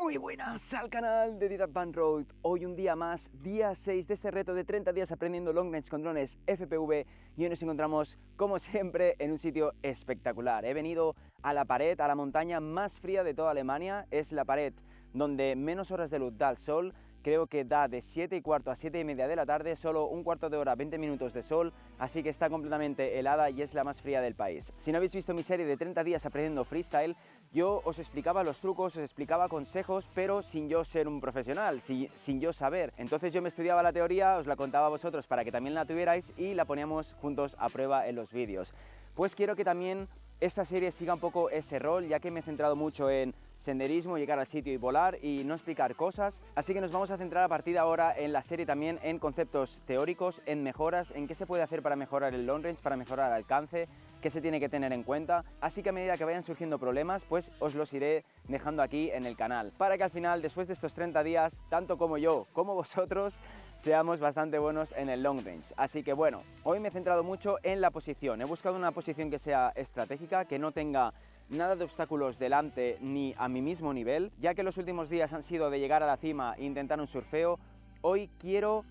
Muy buenas al canal de Didap Van Road. Hoy un día más, día 6 de este reto de 30 días aprendiendo long range con drones FPV y hoy nos encontramos, como siempre, en un sitio espectacular. He venido a la pared, a la montaña más fría de toda Alemania. Es la pared donde menos horas de luz da el sol. Creo que da de 7:15 a 7:30 de la tarde, solo un cuarto de hora, 20 minutos de sol, así que está completamente helada y es la más fría del país. Si no habéis visto mi serie de 30 días aprendiendo freestyle, yo os explicaba los trucos, os explicaba consejos, pero sin yo ser un profesional, sin yo saber. Entonces yo me estudiaba la teoría, os la contaba a vosotros para que también la tuvierais y la poníamos juntos a prueba en los vídeos. Pues quiero que también esta serie siga un poco ese rol, ya que me he centrado mucho en senderismo, llegar al sitio y volar y no explicar cosas, así que nos vamos a centrar a partir de ahora en la serie también en conceptos teóricos, en mejoras, en qué se puede hacer para mejorar el long range, para mejorar el alcance, qué se tiene que tener en cuenta, así que a medida que vayan surgiendo problemas, pues os los iré dejando aquí en el canal, para que al final, después de estos 30 días, tanto como yo como vosotros, seamos bastante buenos en el long range. Así que bueno, hoy me he centrado mucho en la posición, he buscado una posición que sea estratégica, que no tenga nada de obstáculos delante ni a mi mismo nivel, ya que los últimos días han sido de llegar a la cima e intentar un surfeo. Hoy quiero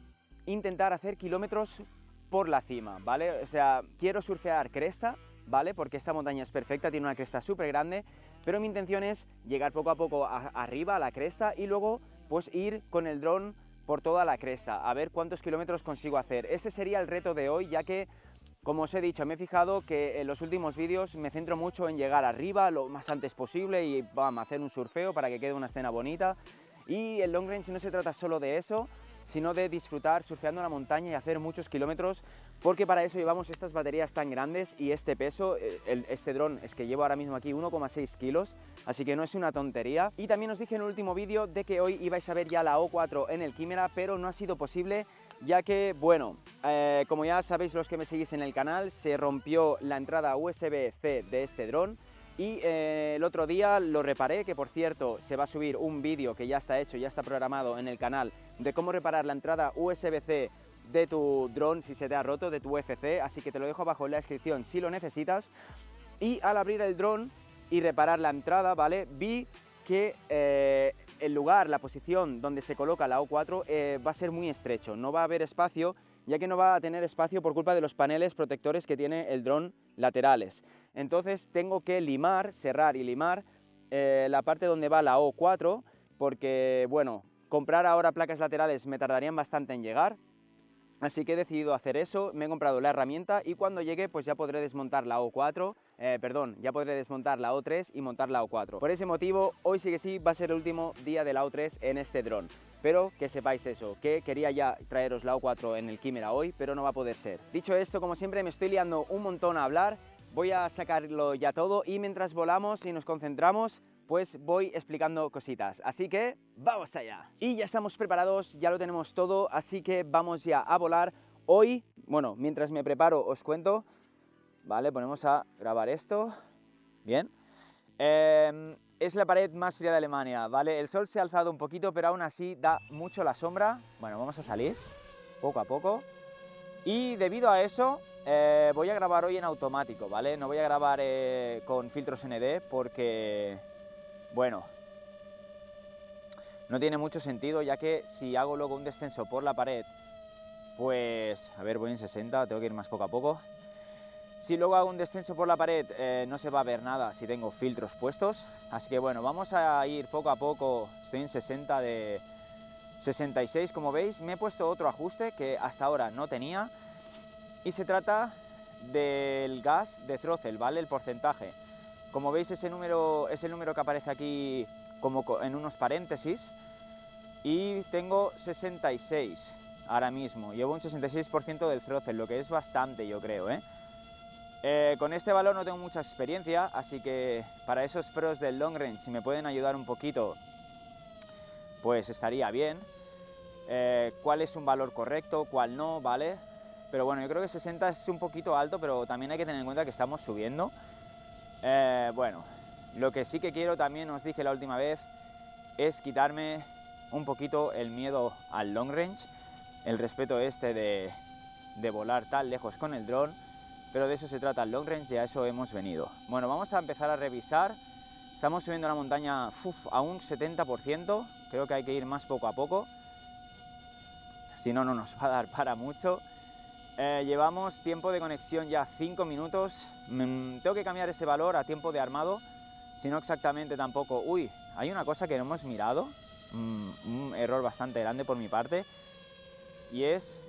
intentar hacer kilómetros por la cima, ¿vale? O sea, quiero surfear cresta, ¿vale? Porque esta montaña es perfecta, tiene una cresta súper grande, pero mi intención es llegar poco a poco arriba a la cresta y luego pues ir con el dron por toda la cresta, a ver cuántos kilómetros consigo hacer. Ese sería el reto de hoy, ya que, como os he dicho, me he fijado que en los últimos vídeos me centro mucho en llegar arriba lo más antes posible y vamos, hacer un surfeo para que quede una escena bonita. Y el long range no se trata solo de eso, sino de disfrutar surfeando la montaña y hacer muchos kilómetros, porque para eso llevamos estas baterías tan grandes y este peso. Este dron es que llevo ahora mismo aquí 1,6 kilos, así que no es una tontería. Y también os dije en el último vídeo de que hoy ibais a ver ya la O4 en el Chimera, pero no ha sido posible, ya que, bueno, como ya sabéis los que me seguís en el canal, se rompió la entrada USB-C de este dron y el otro día lo reparé, que por cierto se va a subir un vídeo que ya está hecho, ya está programado en el canal, de cómo reparar la entrada USB-C de tu dron si se te ha roto, de tu UFC, así que te lo dejo abajo en la descripción si lo necesitas. Y al abrir el dron y reparar la entrada, ¿vale? Vi que el lugar, la posición donde se coloca la O4 va a ser muy estrecho, no va a haber espacio, ya que no va a tener espacio por culpa de los paneles protectores que tiene el dron laterales. Entonces tengo que limar, cerrar y limar la parte donde va la O4, porque, bueno, comprar ahora placas laterales me tardarían bastante en llegar. Así que he decidido hacer eso, me he comprado la herramienta y cuando llegue pues ya podré desmontar la O4, ya podré desmontar la O3 y montar la O4. Por ese motivo, hoy sí que sí va a ser el último día de la O3 en este dron. Pero que sepáis eso, que quería ya traeros la O4 en el Chimera hoy, pero no va a poder ser. Dicho esto, como siempre me estoy liando un montón a hablar, voy a sacarlo ya todo y mientras volamos y nos concentramos, pues voy explicando cositas, así que ¡vamos allá! Y ya estamos preparados, ya lo tenemos todo, así que vamos ya a volar. Hoy, bueno, mientras me preparo os cuento, vale, ponemos a grabar esto, bien. Es la pared más fría de Alemania, ¿vale? El sol se ha alzado un poquito, pero aún así da mucho la sombra. Bueno, vamos a salir poco a poco. Y debido a eso, voy a grabar hoy en automático, ¿vale? No voy a grabar con filtros ND porque, bueno, no tiene mucho sentido, ya que si hago luego un descenso por la pared, pues, a ver, voy en 60, tengo que ir más poco a poco. Si luego hago un descenso por la pared, no se va a ver nada si tengo filtros puestos. Así que bueno, vamos a ir poco a poco. Estoy en 60 de 66, como veis. Me he puesto otro ajuste que hasta ahora no tenía. Y se trata del gas de throttle, ¿vale? El porcentaje. Como veis, ese número es el número que aparece aquí como en unos paréntesis. Y tengo 66 ahora mismo. Llevo un 66% del throttle, lo que es bastante, yo creo, ¿eh? Con este valor no tengo mucha experiencia, así que para esos pros del long range, si me pueden ayudar un poquito, pues estaría bien. ¿Cuál es un valor correcto, cuál no, ¿vale? Pero bueno, yo creo que 60 es un poquito alto, pero también hay que tener en cuenta que estamos subiendo. Bueno, lo que sí que quiero, también os dije la última vez, es quitarme un poquito el miedo al long range, el respeto este de volar tan lejos con el dron. Pero de eso se trata el long range y a eso hemos venido. Bueno, vamos a empezar a revisar Estamos subiendo la montaña a un 70%. Creo que hay que ir más poco a poco. Si no, no nos va a dar para mucho. Llevamos tiempo de conexión ya 5 minutos. Tengo que cambiar ese valor a tiempo de armado. Si no exactamente tampoco. Uy, hay una cosa que no hemos mirado. Un error bastante grande por mi parte. Y es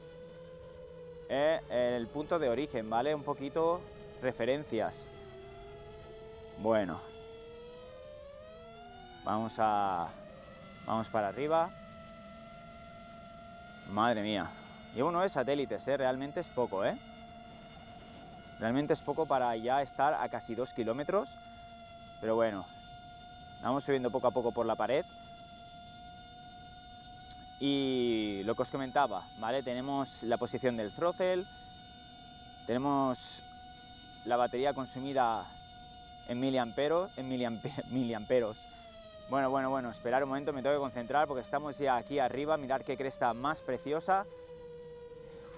el punto de origen, ¿vale? Un poquito referencias. Bueno. Vamos para arriba. Madre mía. Llevo 9 satélites, realmente es poco, Realmente es poco para ya estar a casi 2 kilómetros. Pero bueno, vamos subiendo poco a poco por la pared. Y lo que os comentaba, ¿vale? Tenemos la posición del throttle. Tenemos la batería consumida en miliamperos. Bueno, esperar un momento, me tengo que concentrar porque estamos ya aquí arriba. Mirad qué cresta más preciosa.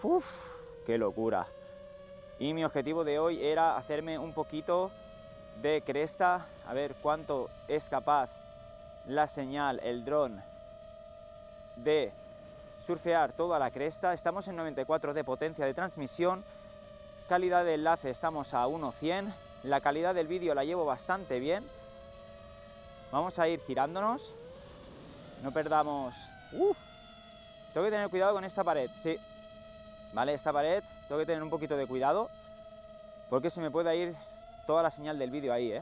¡Uf! ¡Qué locura! Y mi objetivo de hoy era hacerme un poquito de cresta, a ver cuánto es capaz la señal, el dron, de surfear toda la cresta. Estamos en 94 de potencia de transmisión, calidad de enlace estamos a 1.100, la calidad del vídeo la llevo bastante bien. Vamos a ir girándonos, no perdamos... Tengo que tener cuidado con esta pared, sí. Vale, esta pared tengo que tener un poquito de cuidado porque se me puede ir toda la señal del vídeo ahí,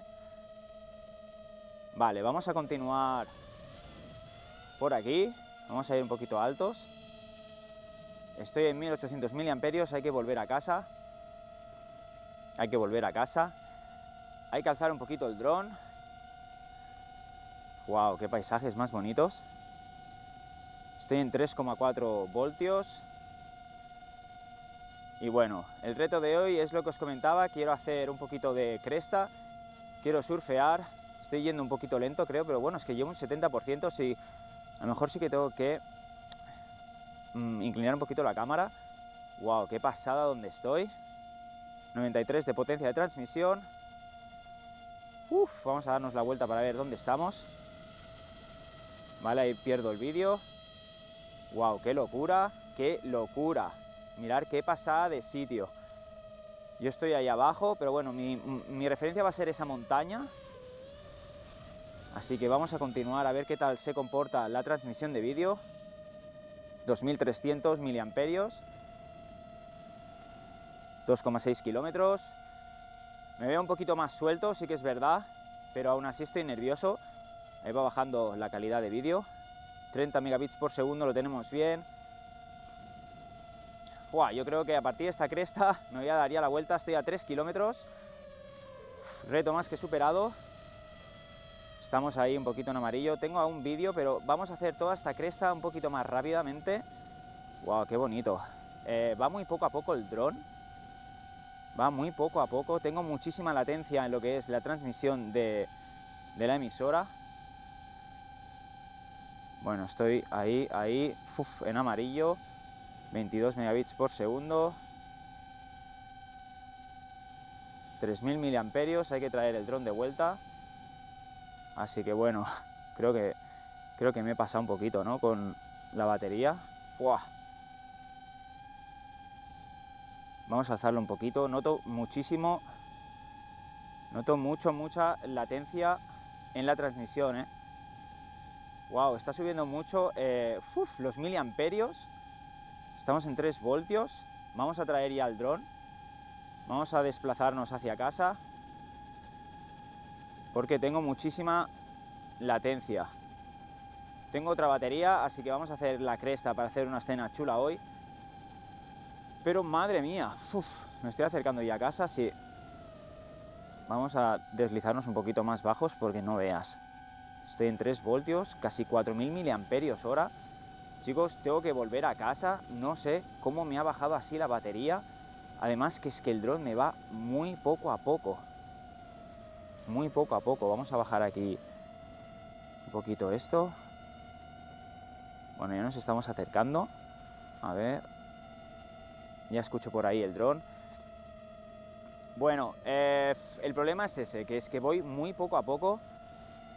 Vale, vamos a continuar por aquí. Vamos a ir un poquito altos. Estoy en 1800 miliamperios, hay que volver a casa. Hay que alzar un poquito el dron. Wow, qué paisajes más bonitos. Estoy en 3,4 voltios. Y bueno, el reto de hoy es lo que os comentaba. Quiero hacer un poquito de cresta. Quiero surfear. Estoy yendo un poquito lento, creo, pero bueno, es que llevo un 70%. Sí, a lo mejor sí que tengo que inclinar un poquito la cámara. Wow, qué pasada donde estoy. 93 de potencia de transmisión. Vamos a darnos la vuelta para ver dónde estamos. Vale, ahí pierdo el vídeo. Wow, qué locura, qué locura. Mirad qué pasada de sitio. Yo estoy ahí abajo, pero bueno, mi referencia va a ser esa montaña. Así que vamos a continuar a ver qué tal se comporta la transmisión de vídeo. 2300 miliamperios. 2,6 kilómetros. Me veo un poquito más suelto, sí que es verdad, pero aún así estoy nervioso. Ahí va bajando la calidad de vídeo. 30 megabits por segundo, lo tenemos bien. Yo creo que a partir de esta cresta me voy a dar ya la vuelta. Estoy a 3 kilómetros. Reto más que superado. Estamos ahí un poquito en amarillo. Tengo aún vídeo, pero vamos a hacer toda esta cresta un poquito más rápidamente. Wow, qué bonito. Va muy poco a poco el dron. Va muy poco a poco. Tengo muchísima latencia en lo que es la transmisión de la emisora. Bueno, estoy ahí, en amarillo. 22 megabits por segundo. 3000 miliamperios. Hay que traer el dron de vuelta. Así que bueno, creo que me he pasado un poquito, ¿no? Con la batería. ¡Buah! Vamos a alzarlo un poquito. Noto mucha latencia en la transmisión, Wow, está subiendo mucho los miliamperios. Estamos en 3 voltios. Vamos a traer ya el dron. Vamos a desplazarnos hacia casa porque tengo muchísima latencia. Tengo otra batería, así que vamos a hacer la cresta para hacer una escena chula hoy. Pero madre mía, me estoy acercando ya a casa, sí. Vamos a deslizarnos un poquito más bajos porque no veas. Estoy en 3 voltios, casi 4000 miliamperios hora. Chicos, tengo que volver a casa. No sé cómo me ha bajado así la batería. Además que es que el dron me va muy poco a poco. Muy poco a poco. Vamos a bajar aquí un poquito esto. Bueno, ya nos estamos acercando. A ver. Ya escucho por ahí el dron. Bueno, el problema es ese, que es que voy muy poco a poco.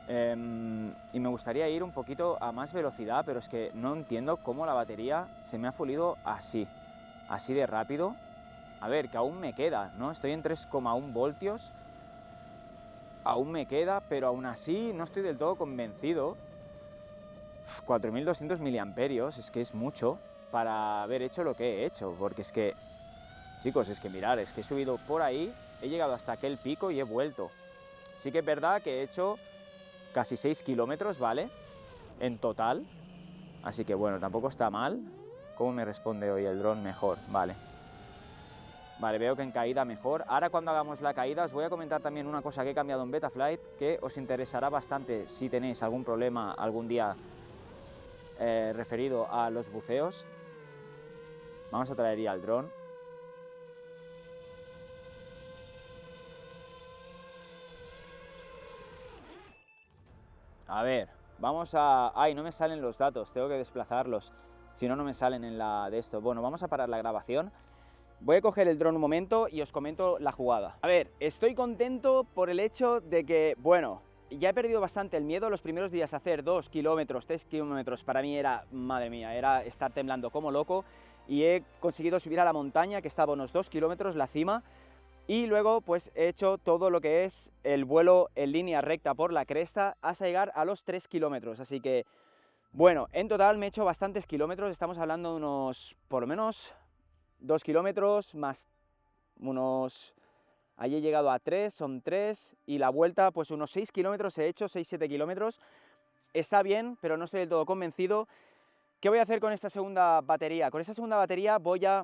Y me gustaría ir un poquito a más velocidad, pero es que no entiendo cómo la batería se me ha fulido así de rápido. A ver, que aún me queda, ¿no? Estoy en 3,1 voltios, aún me queda, pero aún así no estoy del todo convencido. 4200 miliamperios, es que es mucho para haber hecho lo que he hecho, porque es que, chicos, es que mirar, es que he subido por ahí, he llegado hasta aquel pico y he vuelto. Sí que es verdad que he hecho casi 6 kilómetros, ¿vale? En total, así que bueno, tampoco está mal. ¿Cómo me responde hoy el dron? Mejor, vale. Vale, veo que en caída mejor. Ahora cuando hagamos la caída os voy a comentar también una cosa que he cambiado en Betaflight que os interesará bastante si tenéis algún problema algún día referido a los buceos. Vamos a traer ya el dron. A ver, vamos a... Ay, no me salen los datos, tengo que desplazarlos. Si no, no me salen en la de esto. Bueno, vamos a parar la grabación. Voy a coger el dron un momento y os comento la jugada. A ver, estoy contento por el hecho de que, bueno, ya he perdido bastante el miedo. Los primeros días hacer 2 kilómetros, 3 kilómetros, para mí era, madre mía, era estar temblando como loco. Y he conseguido subir a la montaña, que estaba a unos 2 kilómetros, la cima. Y luego pues he hecho todo lo que es el vuelo en línea recta por la cresta hasta llegar a los 3 kilómetros. Así que, bueno, en total me he hecho bastantes kilómetros. Estamos hablando de unos, por lo menos, 2 kilómetros más unos... Allí he llegado a 3, son 3, y la vuelta pues unos 6 kilómetros he hecho, 6-7 kilómetros. Está bien, pero no estoy del todo convencido. ¿Qué voy a hacer con esta segunda batería? Con esta segunda batería voy a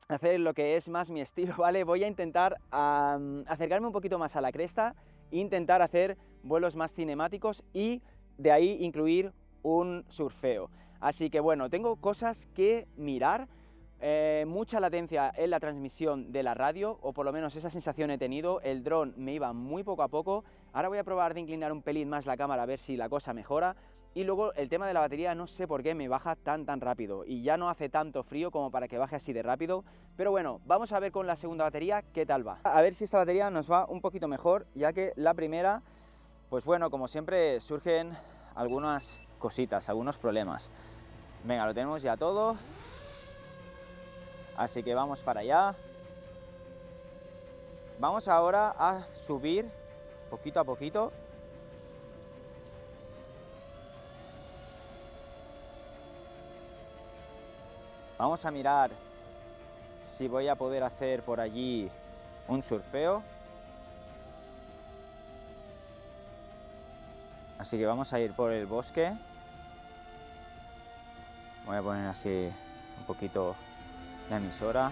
hacer lo que es más mi estilo, ¿vale? Voy a intentar acercarme un poquito más a la cresta e intentar hacer vuelos más cinemáticos y de ahí incluir un surfeo. Así que bueno, tengo cosas que mirar. Mucha latencia en la transmisión de la radio, o por lo menos esa sensación he tenido. El dron me iba muy poco a poco. Ahora voy a probar de inclinar un pelín más la cámara a ver si la cosa mejora. Y luego el tema de la batería, no sé por qué me baja tan rápido, y ya no hace tanto frío como para que baje así de rápido. Pero bueno, vamos a ver con la segunda batería qué tal va. A ver si esta batería nos va un poquito mejor, ya que la primera, pues bueno, como siempre surgen algunas cositas, algunos problemas. Venga, lo tenemos ya todo. Así que vamos para allá. Vamos ahora a subir poquito a poquito. Vamos a mirar si voy a poder hacer por allí un surfeo. Así que vamos a ir por el bosque. Voy a poner así un poquito la emisora.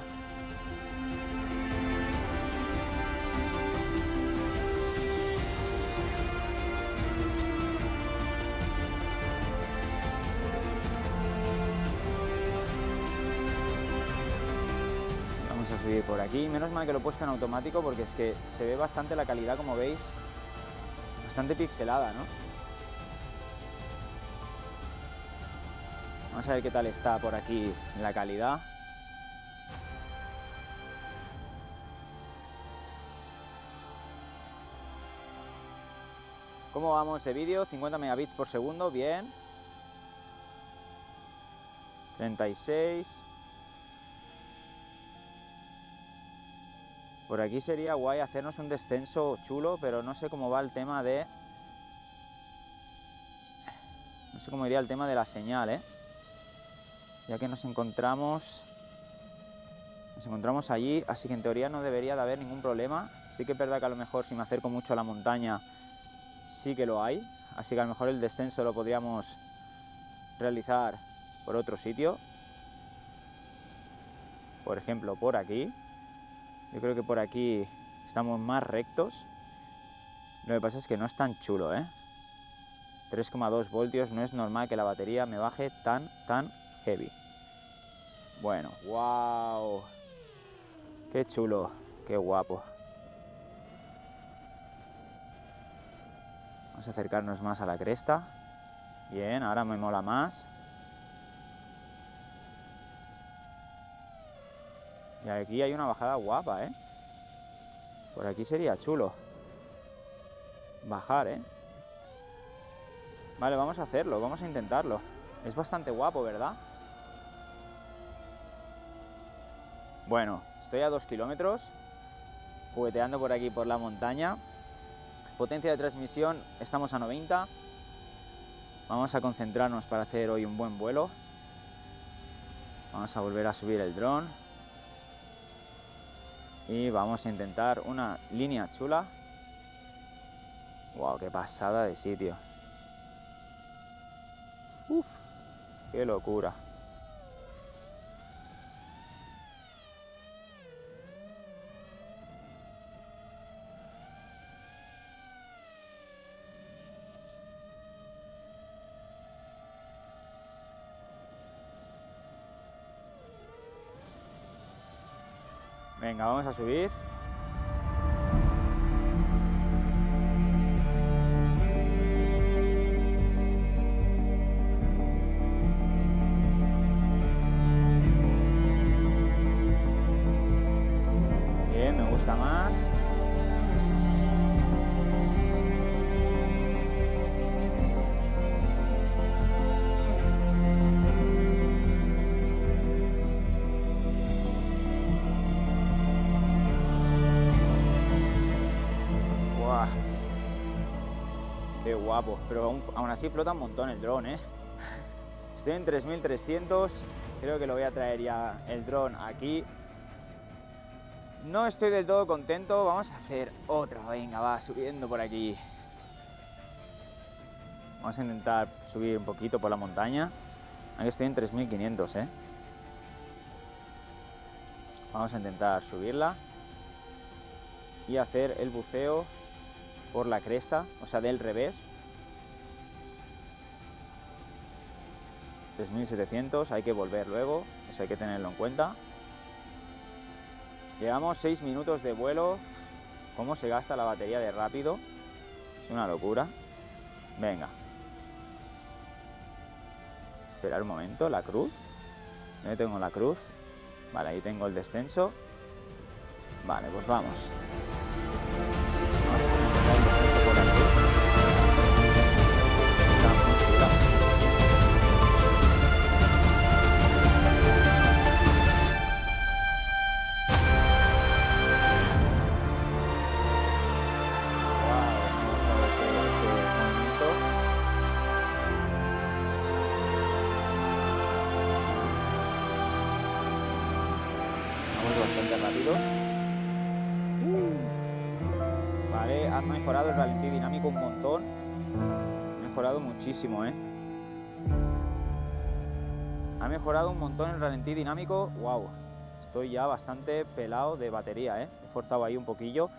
Vamos a subir por aquí. Menos mal que lo he puesto en automático porque es que se ve bastante la calidad, como veis, bastante pixelada, ¿no? Vamos a ver qué tal está por aquí la calidad. ¿Cómo vamos de vídeo? 50 megabits por segundo, bien. 36. Por aquí sería guay hacernos un descenso chulo, pero no sé cómo va el tema de... No sé cómo iría el tema de la señal, ¿eh? Ya que nos encontramos allí, así que en teoría no debería de haber ningún problema. Sí que es verdad que a lo mejor si me acerco mucho a la montaña sí que lo hay, así que a lo mejor el descenso lo podríamos realizar por otro sitio. Por ejemplo, por aquí. Yo creo que por aquí estamos más rectos. Lo que pasa es que no es tan chulo, ¿eh? 3,2 voltios, no es normal que la batería me baje tan heavy. Bueno, wow. Qué chulo, qué guapo. Vamos a acercarnos más a la cresta. Bien, ahora me mola más. Y aquí hay una bajada guapa, ¿eh? Por aquí sería chulo bajar, ¿eh? Vale, vamos a hacerlo, vamos a intentarlo. Es bastante guapo, ¿verdad? Bueno, estoy a 2 kilómetros, jugueteando por aquí por la montaña. Potencia de transmisión, estamos a 90. Vamos a concentrarnos para hacer hoy un buen vuelo. Vamos a volver a subir el dron. Y vamos a intentar una línea chula. ¡Wow! ¡Qué pasada de sitio! ¡Uf! ¡Qué locura! Venga, vamos a subir. Bien, me gusta más. Qué guapo, pero aún así flota un montón el dron, ¿eh? Estoy en 3300, creo que lo voy a traer ya el dron aquí. No estoy del todo contento, vamos a hacer otra, venga, va, subiendo por aquí. Vamos a intentar subir un poquito por la montaña. Aquí estoy en 3500, ¿eh? Vamos a intentar subirla y hacer el buceo por la cresta, o sea, del revés. 3700, hay que volver luego, eso hay que tenerlo en cuenta. Llevamos 6 minutos de vuelo. Cómo se gasta la batería de rápido, es una locura. Venga. Esperar un momento, la cruz. ¿Dónde tengo la cruz? Vale, ahí tengo el descenso. Vale, pues vamos. Bastante rápidos. Vale, han mejorado el ralentí dinámico un montón. Ha mejorado muchísimo, ¿eh? Ha mejorado un montón el ralentí dinámico. Wow, estoy ya bastante pelado de batería, ¿eh? He forzado ahí un poquillo.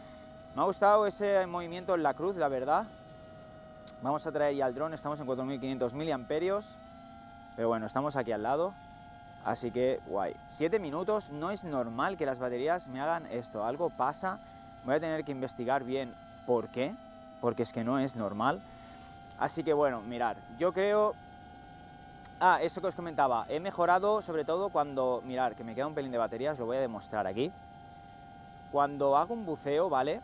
Me ha gustado ese movimiento en la cruz, la verdad. Vamos a traer ya el dron, estamos en 4500 miliamperios. Pero bueno, estamos aquí al lado. Así que, guay. 7 minutos, no es normal que las baterías me hagan esto. Algo pasa, voy a tener que investigar bien por qué, porque es que no es normal. Así que bueno, mirad, yo creo... eso que os comentaba, he mejorado sobre todo cuando... Mirad, que me queda un pelín de batería, os lo voy a demostrar aquí. Cuando hago un buceo, ¿vale?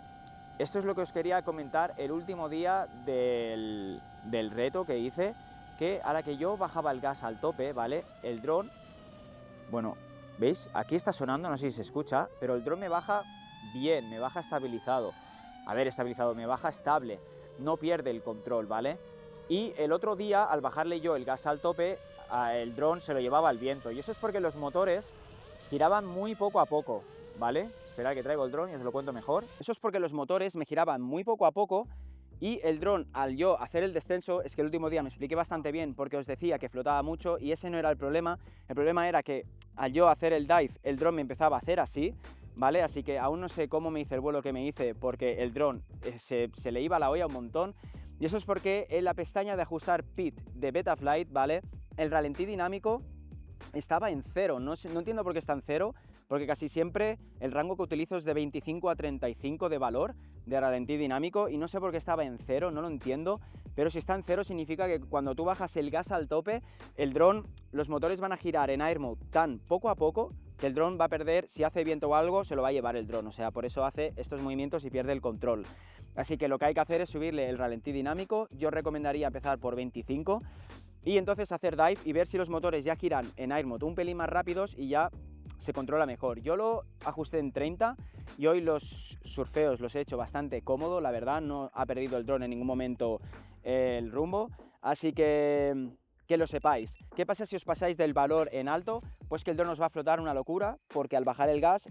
Esto es lo que os quería comentar el último día del reto que hice, que a la que yo bajaba el gas al tope, ¿vale? El dron... Bueno, ¿veis? Aquí está sonando, no sé si se escucha, pero el dron me baja bien, me baja estabilizado. A ver, estabilizado, me baja estable, no pierde el control, ¿vale? Y el otro día, al bajarle yo el gas al tope, el dron se lo llevaba al viento. Y eso es porque los motores giraban muy poco a poco, ¿vale? Esperad que traigo el dron y os lo cuento mejor. Eso es porque los motores me giraban muy poco a poco. Y el dron, al yo hacer el descenso, es que el último día me expliqué bastante bien porque os decía que flotaba mucho y ese no era el problema. El problema era que al yo hacer el dive, el dron me empezaba a hacer así, ¿vale? Así que aún no sé cómo me hice el vuelo que me hice porque el dron se le iba la olla un montón. Y eso es porque en la pestaña de ajustar PID de Betaflight, ¿vale? El ralentí dinámico estaba en 0, no entiendo por qué está en 0, porque casi siempre el rango que utilizo es de 25 a 35 de valor de ralentí dinámico y no sé por qué estaba en 0, no lo entiendo, pero si está en 0 significa que cuando tú bajas el gas al tope, el dron, los motores van a girar en Air Mode tan poco a poco que el dron va a perder, si hace viento o algo, se lo va a llevar el dron, o sea, por eso hace estos movimientos y pierde el control. Así que lo que hay que hacer es subirle el ralentí dinámico. Yo recomendaría empezar por 25 y entonces hacer dive y ver si los motores ya giran en Air Mode un pelín más rápidos y ya se controla mejor. Yo lo ajusté en 30 y hoy los surfeos los he hecho bastante cómodo, la verdad, no ha perdido el dron en ningún momento el rumbo, así que lo sepáis. ¿Qué pasa si os pasáis del valor en alto? Pues que el dron os va a flotar una locura, porque al bajar el gas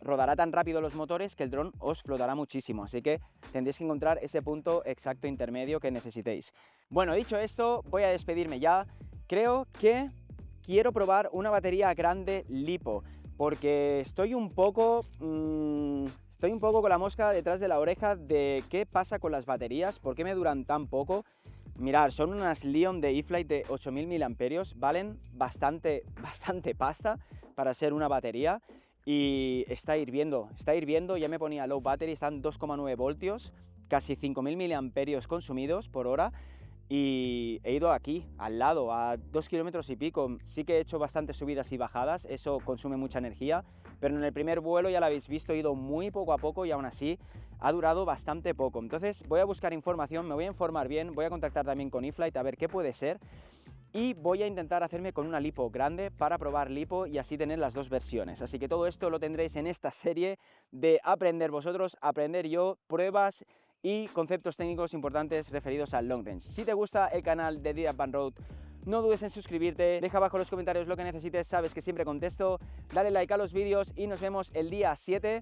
rodará tan rápido los motores que el dron os flotará muchísimo, así que tendréis que encontrar ese punto exacto intermedio que necesitéis. Bueno, dicho esto, voy a despedirme ya. Creo que quiero probar una batería grande LiPo, porque estoy un poco con la mosca detrás de la oreja de qué pasa con las baterías, por qué me duran tan poco. Mirad, son unas Lion de eFlight de 8000 mAh, valen bastante pasta para ser una batería y está hirviendo, ya me ponía low battery, están 2,9 voltios, casi 5000 mAh consumidos por hora y he ido aquí, al lado, a 2 kilómetros y pico. Sí que he hecho bastantes subidas y bajadas, eso consume mucha energía, pero en el primer vuelo, ya lo habéis visto, he ido muy poco a poco y aún así ha durado bastante poco. Entonces voy a buscar información, me voy a informar bien, voy a contactar también con eFlight a ver qué puede ser y voy a intentar hacerme con una LiPo grande para probar LiPo y así tener las dos versiones. Así que todo esto lo tendréis en esta serie de aprender vosotros, aprender yo, pruebas y conceptos técnicos importantes referidos al long range. Si te gusta el canal de Did That Van Road, no dudes en suscribirte, deja abajo en los comentarios lo que necesites, sabes que siempre contesto, dale like a los vídeos y nos vemos el día 7,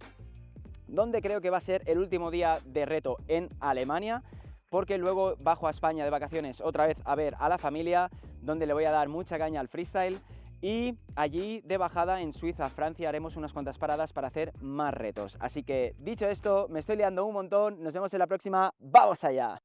donde creo que va a ser el último día de reto en Alemania, porque luego bajo a España de vacaciones otra vez a ver a la familia, donde le voy a dar mucha caña al freestyle. Y allí de bajada en Suiza, Francia, haremos unas cuantas paradas para hacer más retos. Así que dicho esto, me estoy liando un montón, nos vemos en la próxima, ¡vamos allá!